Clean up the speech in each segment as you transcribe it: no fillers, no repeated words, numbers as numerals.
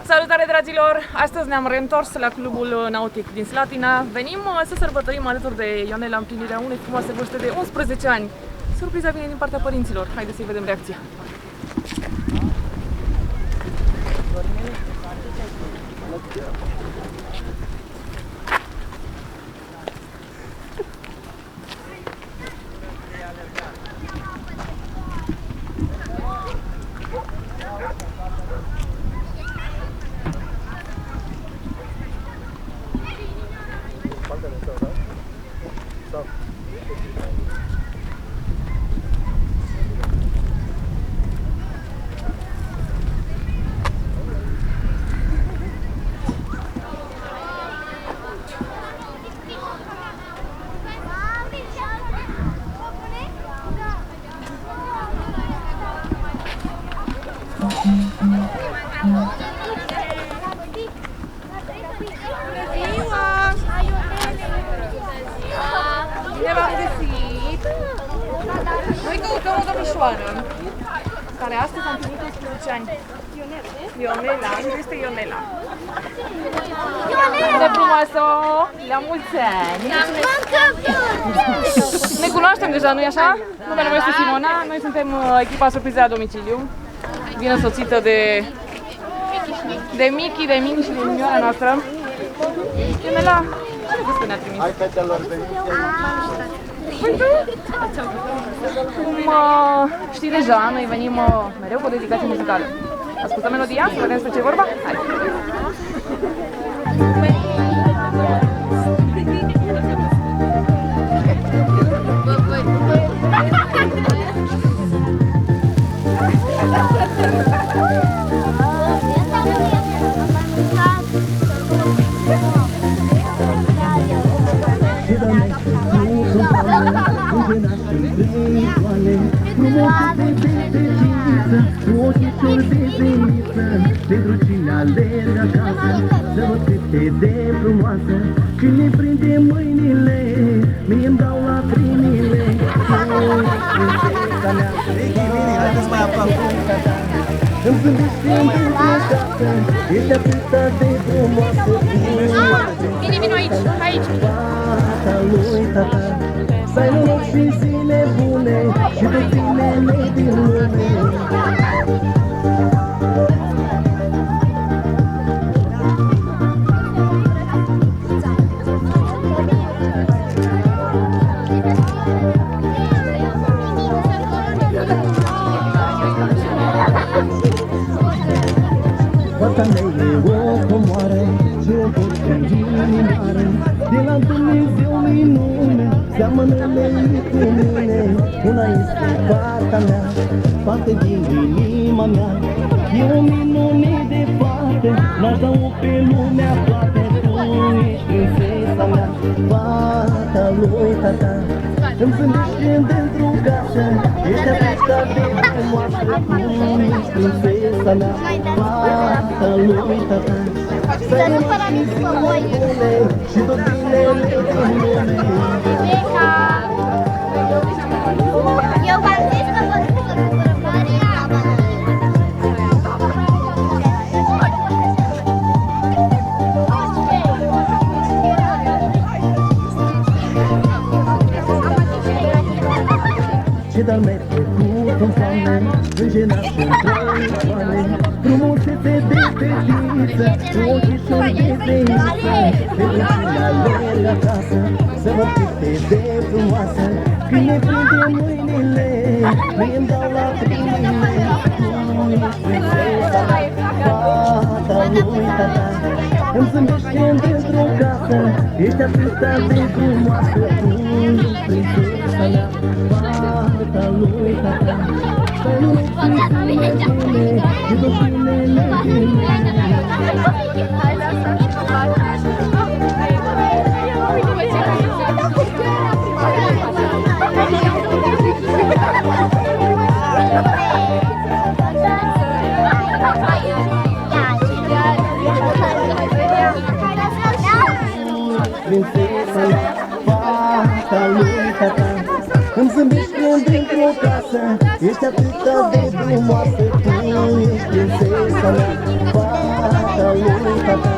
Salutare, dragilor! Astăzi ne-am reîntors la clubul nautic din Slatina. Venim să sărbătorim alături de Ionela împlinirea unei frumoase vârste de 11 ani. Surpriza vine din partea părinților. Haideți să-i vedem reacția. Bine v-am găsit! Noi căutăm o domnișoară care astăzi a împlinit 11 ani. Ionela, unde este Ionela? Bine frumoasă! La mulți ani! Ne cunoaștem deja, nu-i așa? Numele meu este Simona, noi suntem echipa surpriză la domiciliu. Vine însoțită de Michi, de Mini și de minioara noastră. Ionela, ce crezi că ne-a trimis? Hai, fetelor, veniți! Cum știi deja, noi venim mereu cu o dedicație muzicală. Ascultăm melodia, să vedem despre ce e vorba? Hai! Pentru cine alerg acasă, să văd cât e de frumoasă. Când ne prinde mâinile, mie-mi dau lacrimile. Prințesa mea, îmi zâmbește într-o casă, ești atâta de frumoasă. Vino aici, aici! Fata lui tata, să ai noroc și zile bune și de binele din lume. Fata mea e o comoară și o pot inimioară. De la Dumnezeu minune, seamănă lei cu mine. Una este fata mea, fată din inima mea. E o minune de fată, n-aș da-o pe lumea toată. Tu ești prințesa mea, fata lui tata. Îmi zâmbește dintr-o casă, ești atâta de frumoasă. Tu ești prințesa mea, fata lui tata. Să-i și zile bune și tot binele din lume. Eu v-am zis că vă spun sărbătoarea. Ce de-al meu trecut în fame, îngenați între icoane. Frumusețe de fetiță, cu ochișori de feiță. Pentru cine alerg acasă, să văd cât e de frumoasă. Când ne prinde mâinile, mie-mi dau lacrimile. Tu ești prințesa mea, fata lui tata. Îmi zâmbește dintr-o casă, ești atâta de frumoasă. Tu ești prințesa mea, fata lui tata. Să-i noroc și zile bune și tot binele din lume. Prințesa mea, fata lui tata. Îmi zâmbește dintr-o casă, ești atâta de frumoasă. Tu ești prințesa mea, fata viața lui tata.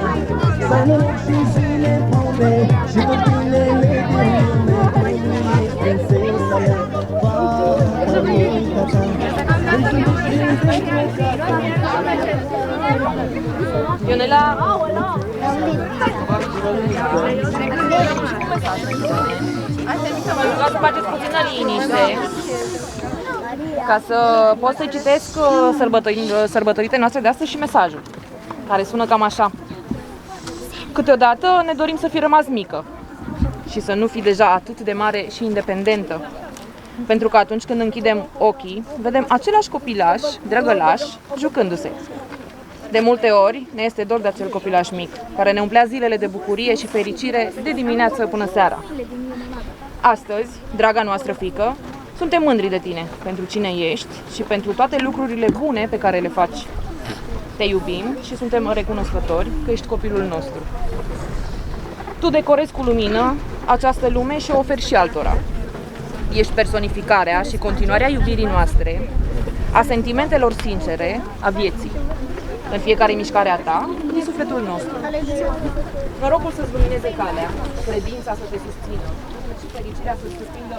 Să ai noroc și bine bune și cu tine ne lume, tu ești prințesa mea, fata lui tata. Ionela, vreau să faceți puțină liniște ca să pot să citesc sărbătorite noastre de astăzi și mesajul, care sună cam așa. Câteodată ne dorim să fi rămas mică și să nu fi deja atât de mare și independentă. Pentru că atunci când închidem ochii, vedem același copilaș, drăgălaș, jucându-se. De multe ori ne este dor de acel copilaș mic, care ne umplea zilele de bucurie și fericire de dimineață până seara. Astăzi, draga noastră fiică, suntem mândri de tine, pentru cine ești și pentru toate lucrurile bune pe care le faci. Te iubim și suntem recunoscători că ești copilul nostru. Tu decorezi cu lumină această lume și o oferi și altora. Ești personificarea și continuarea iubirii noastre, a sentimentelor sincere, a vieții. În fiecare mișcare a ta, e sufletul nostru. Norocul să-ți lumineze calea, credința să te susțină și fericirea să-ți surprindă.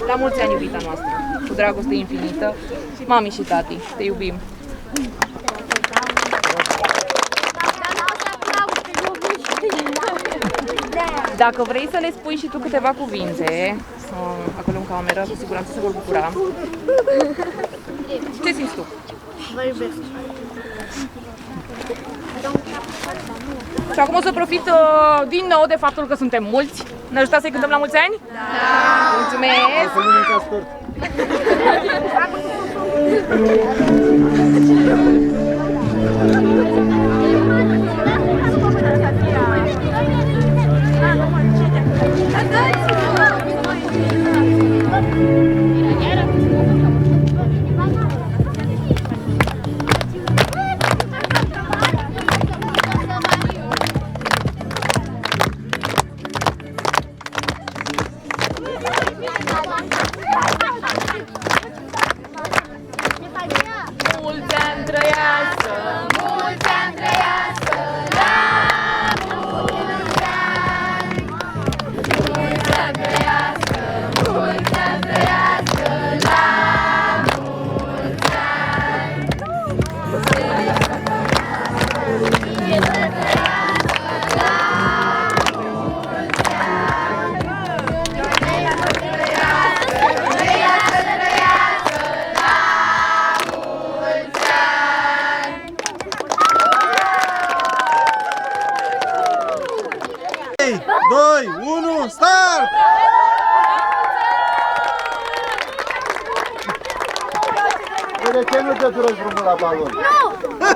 La mulți ani, iubita noastră, cu dragoste infinită, mami și tati, te iubim! Dacă vrei să le spui și tu câteva cuvinte, acolo în cameră, cu siguranță se vor bucura. Ce simți tu? Vă iubesc. Și acum o să profit din nou de faptul că suntem mulți. Ne ajutați să-i cântăm la mulți ani? Da! Mulțumesc! Mulți ani trăiască, mulți ani trăiască, la mulți ani! Mulți ani trăiască, mulți ani trăiască, la mulți ani! Doi, unu, start! De ce nu te durăți drumul la balon? Nu!